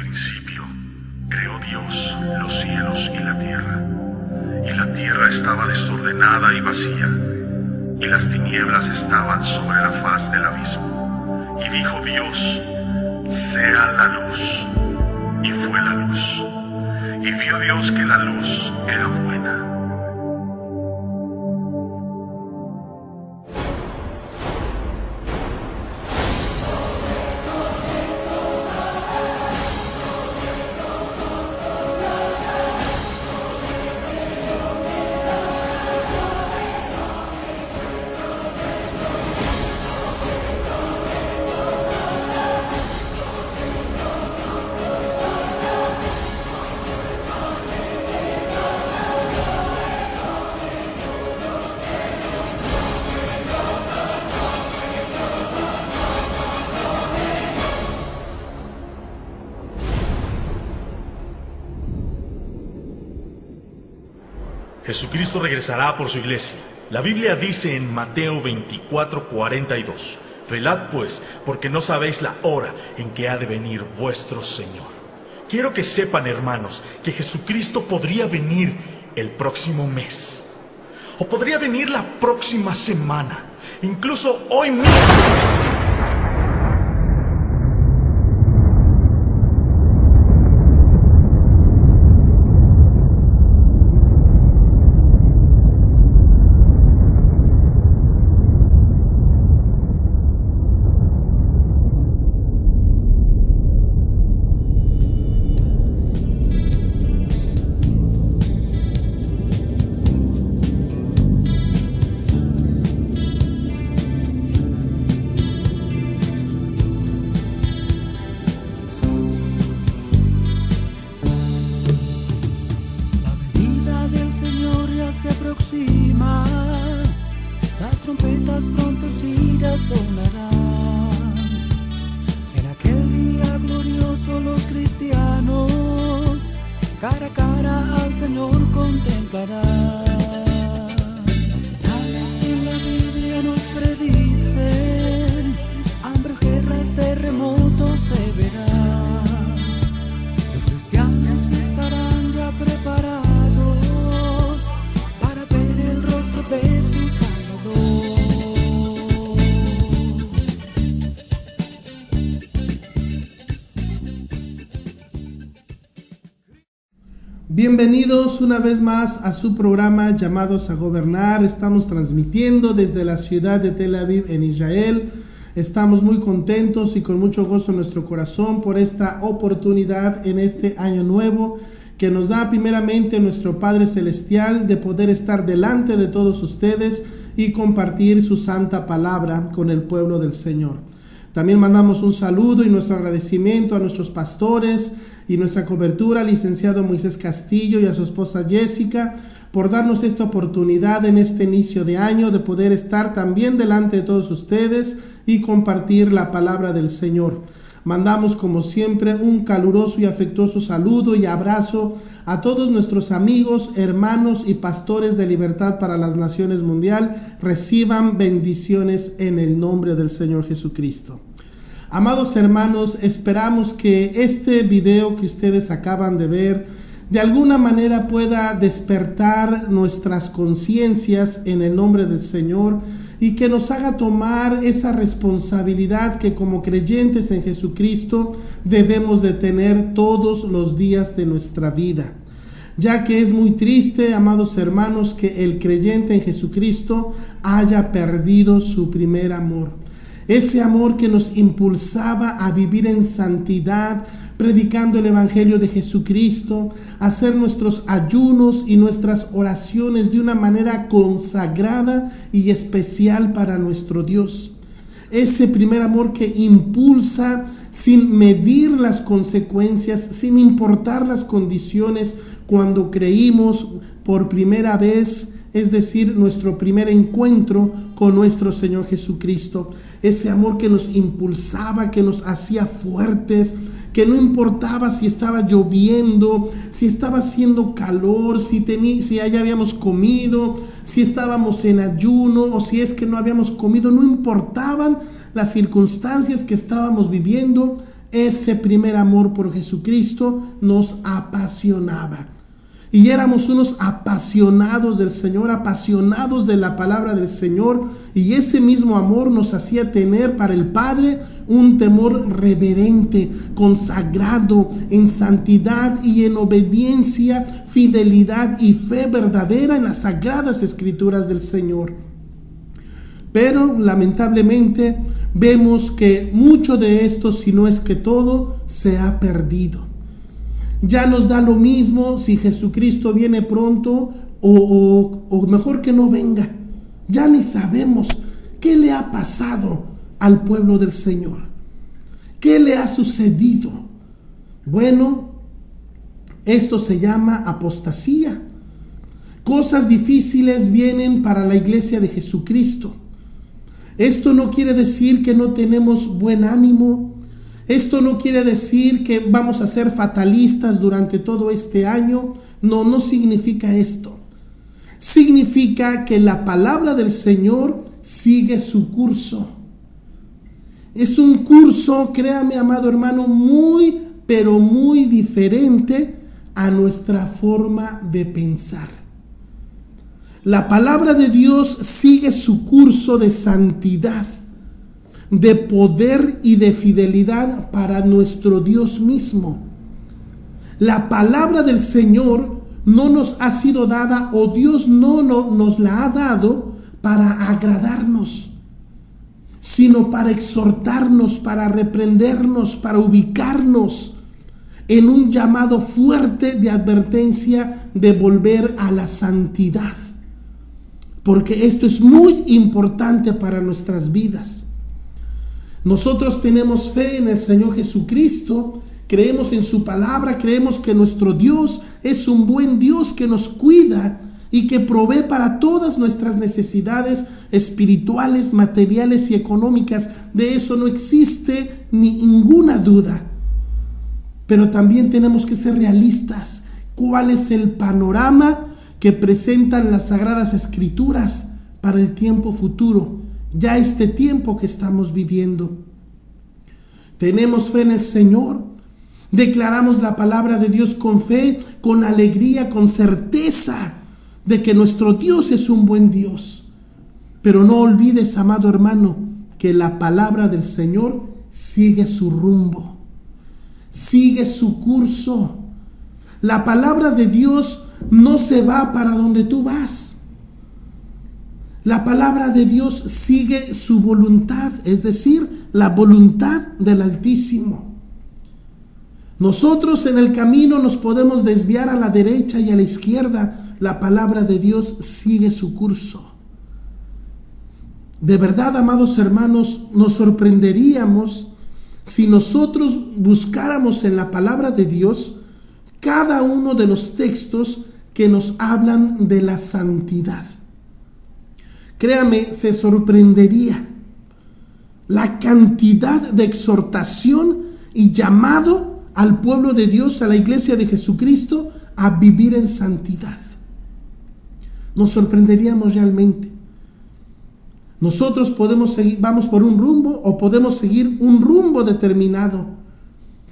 principio creó Dios los cielos y la tierra estaba desordenada y vacía, y las tinieblas estaban sobre la faz del abismo. Y dijo Dios: sea la luz, y fue la luz. Y vio Dios que la luz era buena. Jesucristo regresará por su iglesia. La Biblia dice en Mateo 24:42: velad pues, porque no sabéis la hora en que ha de venir vuestro Señor. Quiero que sepan, hermanos, que Jesucristo podría venir el próximo mes, o podría venir la próxima semana, incluso hoy mismo. Las trompetas pronto sí sonarán. En aquel día glorioso los cristianos cara a cara al Señor contemplarán. Señales en la Biblia nos predicen, hambres, guerras, terremotos se verán. Los cristianos estarán ya preparados para ver el rostro de su Salvador. Bienvenidos una vez más a su programa Llamados a Gobernar. Estamos transmitiendo desde la ciudad de Tel Aviv en Israel. Estamos muy contentos y con mucho gozo en nuestro corazón por esta oportunidad en este año nuevo que nos da primeramente nuestro Padre Celestial de poder estar delante de todos ustedes y compartir su santa palabra con el pueblo del Señor. También mandamos un saludo y nuestro agradecimiento a nuestros pastores y nuestra cobertura al licenciado Moisés Castillo y a su esposa Jessica por darnos esta oportunidad en este inicio de año de poder estar también delante de todos ustedes y compartir la palabra del Señor. Mandamos como siempre un caluroso y afectuoso saludo y abrazo a todos nuestros amigos, hermanos y pastores de Libertad para las Naciones Mundial. Reciban bendiciones en el nombre del Señor Jesucristo. Amados hermanos, esperamos que este video que ustedes acaban de ver de alguna manera pueda despertar nuestras conciencias en el nombre del Señor y que nos haga tomar esa responsabilidad que como creyentes en Jesucristo debemos de tener todos los días de nuestra vida. Ya que es muy triste, amados hermanos, que el creyente en Jesucristo haya perdido su primer amor. Ese amor que nos impulsaba a vivir en santidad, predicando el Evangelio de Jesucristo, hacer nuestros ayunos y nuestras oraciones de una manera consagrada y especial para nuestro Dios. Ese primer amor que impulsa sin medir las consecuencias, sin importar las condiciones, cuando creímos por primera vez, es decir, nuestro primer encuentro con nuestro Señor Jesucristo. Ese amor que nos impulsaba, que nos hacía fuertes, que no importaba si estaba lloviendo, si estaba haciendo calor, si ya habíamos comido, si estábamos en ayuno o si es que no habíamos comido, no importaban las circunstancias que estábamos viviendo. ese primer amor por Jesucristo nos apasionaba. Y éramos unos apasionados del Señor, apasionados de la palabra del Señor. Y ese mismo amor nos hacía tener para el Padre un temor reverente, consagrado en santidad y en obediencia, fidelidad y fe verdadera en las sagradas escrituras del Señor. Pero lamentablemente vemos que mucho de esto, si no es que todo, se ha perdido. Ya nos da lo mismo si Jesucristo viene pronto o mejor que no venga. Ya ni sabemos qué le ha pasado al pueblo del Señor. ¿Qué le ha sucedido? Bueno, esto se llama apostasía. Cosas difíciles vienen para la iglesia de Jesucristo. Esto no quiere decir que no tenemos buen ánimo. Esto no quiere decir que vamos a ser fatalistas durante todo este año. No, no significa esto. Significa que la palabra del Señor sigue su curso. Es un curso, créame, amado hermano, muy, pero muy diferente a nuestra forma de pensar. La palabra de Dios sigue su curso de santidad, de poder y de fidelidad para nuestro Dios mismo. La palabra del Señor no nos ha sido dada, o Dios no nos la ha dado para agradarnos, sino para exhortarnos, para reprendernos, para ubicarnos en un llamado fuerte de advertencia de volver a la santidad. Porque esto es muy importante para nuestras vidas. Nosotros tenemos fe en el Señor Jesucristo, creemos en su palabra, creemos que nuestro Dios es un buen Dios que nos cuida y que provee para todas nuestras necesidades espirituales, materiales y económicas. De eso no existe ninguna duda. Pero también tenemos que ser realistas. ¿Cuál es el panorama que presentan las Sagradas Escrituras para el tiempo futuro? Ya este tiempo que estamos viviendo. Tenemos fe en el Señor. Declaramos la palabra de Dios con fe, con alegría, con certeza de que nuestro Dios es un buen Dios. Pero no olvides, amado hermano, que la palabra del Señor sigue su rumbo, sigue su curso. La palabra de Dios no se va para donde tú vas. La palabra de Dios sigue su voluntad, es decir, la voluntad del Altísimo. Nosotros en el camino nos podemos desviar a la derecha y a la izquierda. La palabra de Dios sigue su curso. De verdad, amados hermanos, nos sorprenderíamos si nosotros buscáramos en la palabra de Dios cada uno de los textos que nos hablan de la santidad. Créame, se sorprendería la cantidad de exhortación y llamado al pueblo de Dios, a la iglesia de Jesucristo, a vivir en santidad. Nos sorprenderíamos realmente. Nosotros podemos seguir, vamos por un rumbo o podemos seguir un rumbo determinado,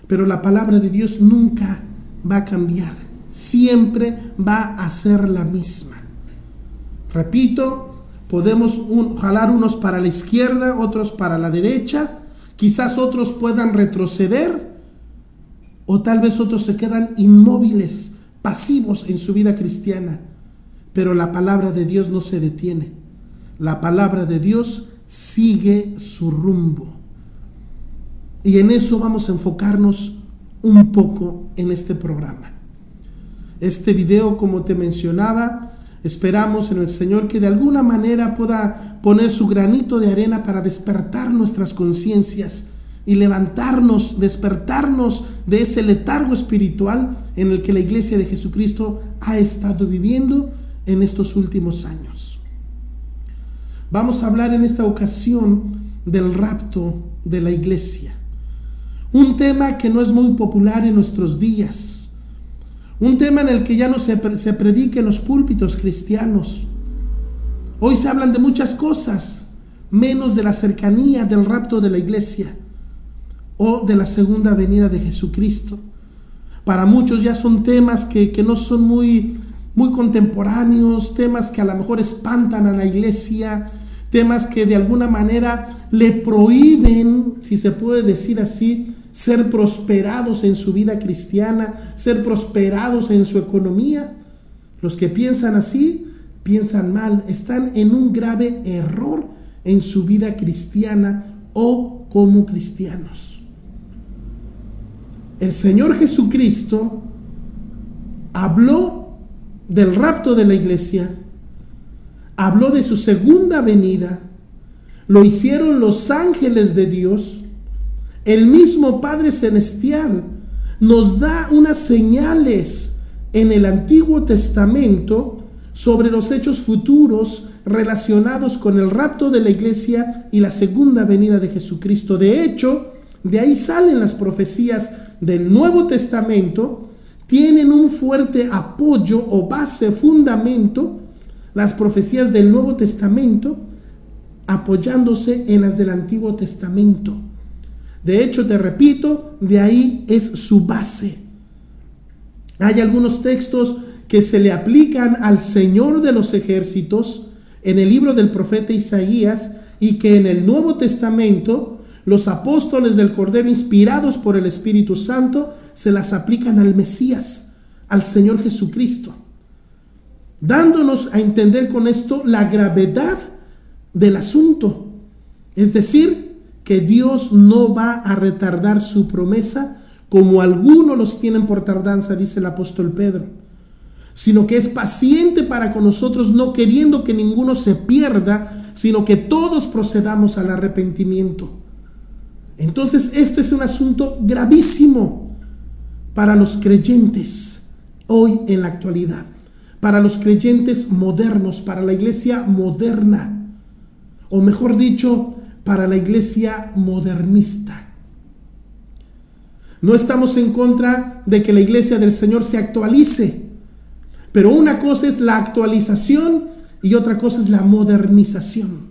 pero la palabra de Dios nunca va a cambiar, siempre va a ser la misma. Repito, podemos jalar unos para la izquierda, otros para la derecha, quizás otros puedan retroceder, o tal vez otros se quedan inmóviles, pasivos en su vida cristiana, pero la palabra de Dios no se detiene. La palabra de Dios sigue su rumbo. Y en eso vamos a enfocarnos un poco en este programa. Este video, como te mencionaba, esperamos en el Señor que de alguna manera pueda poner su granito de arena para despertar nuestras conciencias y levantarnos, despertarnos de ese letargo espiritual en el que la iglesia de Jesucristo ha estado viviendo en estos últimos años. Vamos a hablar en esta ocasión del rapto de la iglesia. Un tema que no es muy popular en nuestros días. Un tema en el que ya no se predica en los púlpitos cristianos. Hoy se hablan de muchas cosas, menos de la cercanía del rapto de la iglesia. o de la segunda venida de Jesucristo. Para muchos ya son temas que no son muy contemporáneos, temas que a lo mejor espantan a la iglesia, temas que de alguna manera le prohíben, si se puede decir así, ser prosperados en su vida cristiana, ser prosperados en su economía. Los que piensan así, piensan mal, están en un grave error en su vida cristiana o como cristianos. El Señor Jesucristo habló del rapto de la iglesia, habló de su segunda venida, lo hicieron los ángeles de Dios. El mismo Padre Celestial nos da unas señales en el Antiguo Testamento sobre los hechos futuros relacionados con el rapto de la iglesia y la segunda venida de Jesucristo. De hecho, de ahí salen las profecías del Nuevo Testamento, tienen un fuerte apoyo o base, fundamento, las profecías del Nuevo Testamento, apoyándose en las del Antiguo Testamento. De hecho, te repito, de ahí es su base. Hay algunos textos que se le aplican al Señor de los ejércitos en el libro del profeta Isaías, y que en el Nuevo Testamento los apóstoles del Cordero, inspirados por el Espíritu Santo, se las aplican al Mesías, al Señor Jesucristo, dándonos a entender con esto la gravedad del asunto. Es decir, que Dios no va a retardar su promesa como algunos los tienen por tardanza, dice el apóstol Pedro, sino que es paciente para con nosotros, no queriendo que ninguno se pierda, sino que todos procedamos al arrepentimiento. Entonces, esto es un asunto gravísimo para los creyentes hoy en la actualidad, para los creyentes modernos, para la iglesia moderna, o mejor dicho, para la iglesia modernista. No estamos en contra de que la iglesia del Señor se actualice, pero una cosa es la actualización y otra cosa es la modernización.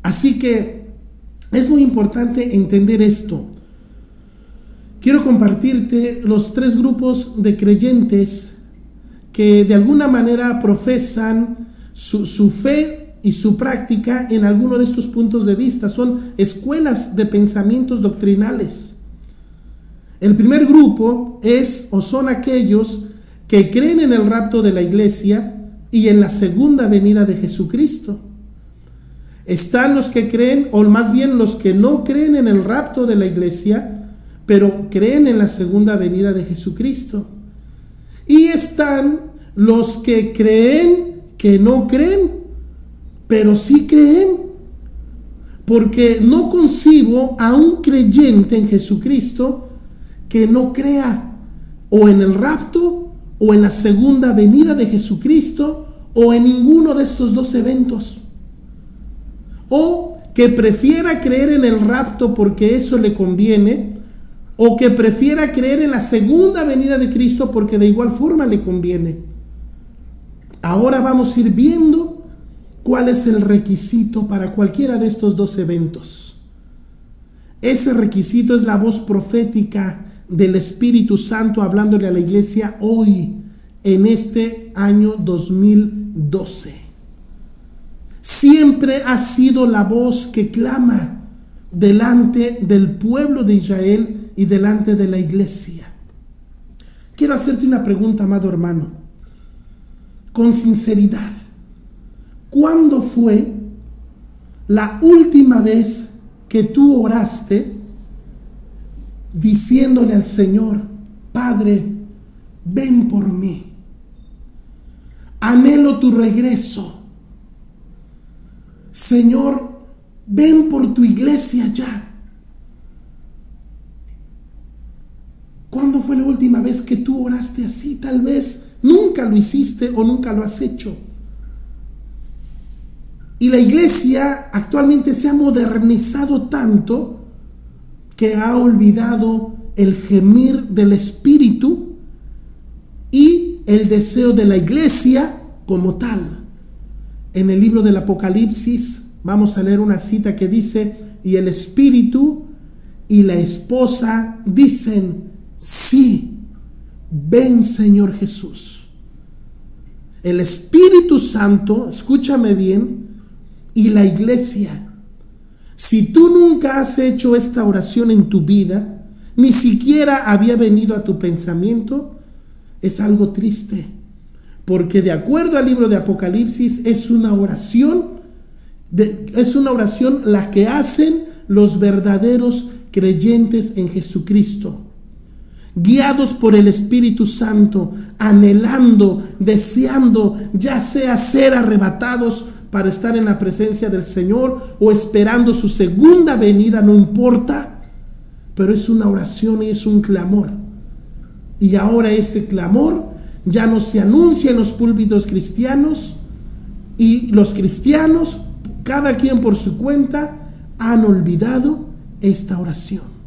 Así que es muy importante entender esto. Quiero compartirte los 3 grupos de creyentes que de alguna manera profesan su fe y su práctica en alguno de estos puntos de vista. Son escuelas de pensamientos doctrinales. El primer grupo son aquellos que creen en el rapto de la iglesia y en la segunda venida de Jesucristo. Están los que creen, o más bien los que no creen en el rapto de la iglesia, pero creen en la segunda venida de Jesucristo. Y están los que creen que no creen, pero sí creen, porque no concibo a un creyente en Jesucristo que no crea o en el rapto o en la segunda venida de Jesucristo o en ninguno de estos 2 eventos, o que prefiera creer en el rapto porque eso le conviene, o que prefiera creer en la segunda venida de Cristo porque de igual forma le conviene. Ahora vamos a ir viendo cuál es el requisito para cualquiera de estos 2 eventos. Ese requisito es la voz profética del Espíritu Santo hablándole a la iglesia hoy, en este año 2012. Siempre ha sido la voz que clama delante del pueblo de Israel y delante de la iglesia. Quiero hacerte una pregunta, amado hermano, con sinceridad. ¿Cuándo fue la última vez que tú oraste diciéndole al Señor: Padre, ven por mí, anhelo tu regreso, Señor, ven por tu iglesia ya? ¿Cuándo fue la última vez que tú oraste así? Tal vez nunca lo hiciste o nunca lo has hecho. Y la iglesia actualmente se ha modernizado tanto que ha olvidado el gemir del Espíritu y el deseo de la iglesia como tal. En el libro del Apocalipsis vamos a leer una cita que dice: y el Espíritu y la esposa dicen: sí, ven Señor Jesús. El Espíritu Santo, escúchame bien, y la iglesia. Si tú nunca has hecho esta oración en tu vida, ni siquiera había venido a tu pensamiento, es algo triste, porque de acuerdo al libro de Apocalipsis es una oración la que hacen los verdaderos creyentes en Jesucristo, guiados por el Espíritu Santo, anhelando, deseando, ya sea ser arrebatados para estar en la presencia del Señor o esperando su segunda venida, no importa, pero es una oración y es un clamor. Y ahora ese clamor ya no se anuncia en los púlpitos cristianos, y los cristianos, cada quien por su cuenta, han olvidado esta oración.